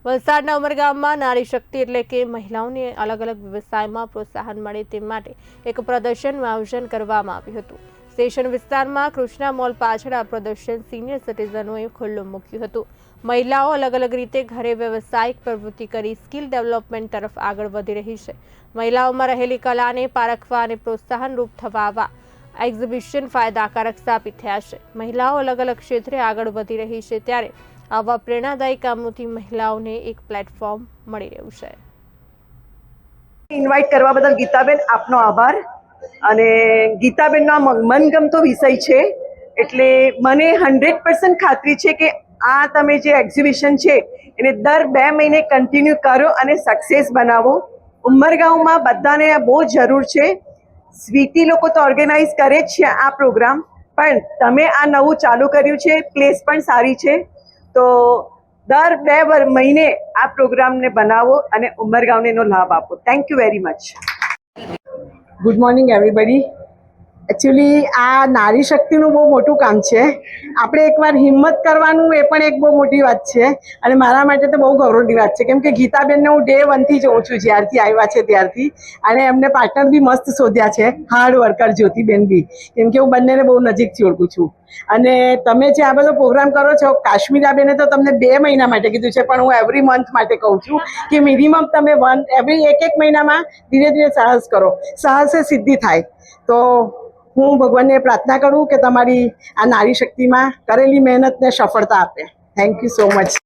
વલસાડના ઉમરગામમાં નારી શક્તિ એટલે કે મહિલાઓને અલગ અલગ વ્યવસાયમાં પ્રોત્સાહન મળે તે માટે એક પ્રદર્શનનું આયોજન કરવામાં આવ્યું હતું। સ્ટેશન વિસ્તારમાં કૃષ્ણા મોલ પાછળ આ પ્રદર્શન સિનિયર સિટીઝનોએ ખુલ્લું મૂક્યું હતું। મહિલાઓ અલગ અલગ રીતે ઘરે વ્યવસાયિક પ્રવૃત્તિ કરી સ્કિલ ડેવલપમેન્ટ તરફ આગળ વધી રહી છે। મહિલાઓમાં રહેલી કલાને પારખવા અને પ્રોત્સાહનરૂપ થવા એક્ઝિબિશન ફાયદાકારક સાબિત થયા છે। મહિલાઓ અલગ અલગ ક્ષેત્રે આગળ વધી રહી છે ત્યારે આવા પ્રેરણાદાયી કામોથી મહિલાઓને એક પ્લેટફોર્મ મળી રહ્યું છે। ઇન્વાઇટ કરવા બદલ ગીતાબેન આપનો આભાર। અને ગીતાબેનનો મનગમતો વિષય છે એટલે મને 100% ખાતરી છે કે આ તમે જે એક્ઝિબિશન છે એને દર 2 મહિને કન્ટિન્યુ કરો અને સક્સેસ બનાવો। ઉમરગાંવમાં બધાને બહુ જરૂર છે। સ્વીટી લોકો તો ઓર્ગેનાઇઝ કરે જ છે આ પ્રોગ્રામ, પણ તમે આ નવું ચાલુ કર્યું છે, પ્લેસ પણ સારી છે, તો દર 2 મહિને આ પ્રોગ્રામને બનાવો અને ઉમરગાંવને એનો લાભ આપો। Thank you very much. Good morning everybody. Actually આ નારી શક્તિનું બહુ મોટું કામ છે। આપણે એકવાર હિંમત કરવાનું એ પણ એક બહુ મોટી વાત છે અને મારા માટે તો બહુ ગૌરવની વાત છે, કેમ કે ગીતાબેનને હું ડે 1 થી જોઉં છું, જ્યારથી આવ્યા છે ત્યારથી। અને એમને પાર્ટનર બી મસ્ત શોધ્યા છે, હાર્ડ વર્કર જ્યોતિબેન બી, કેમ કે હું બંનેને બહુ નજીકથી ઓળખું છું। અને તમે જે આ બધો પ્રોગ્રામ કરો છો, કાશ્મીરાબેને તો તમને 2 મહિના માટે કીધું છે, પણ હું એવરી મંથ માટે કહું છું કે મિનિમમ તમે એક મહિનામાં ધીરે ધીરે સાહસ કરો, સાહસે સિદ્ધિ થાય। તો હું ભગવાનને પ્રાર્થના કરું કે તમારી આ નારી શક્તિમાં કરેલી મહેનતને સફળતા આપે। Thank you so much.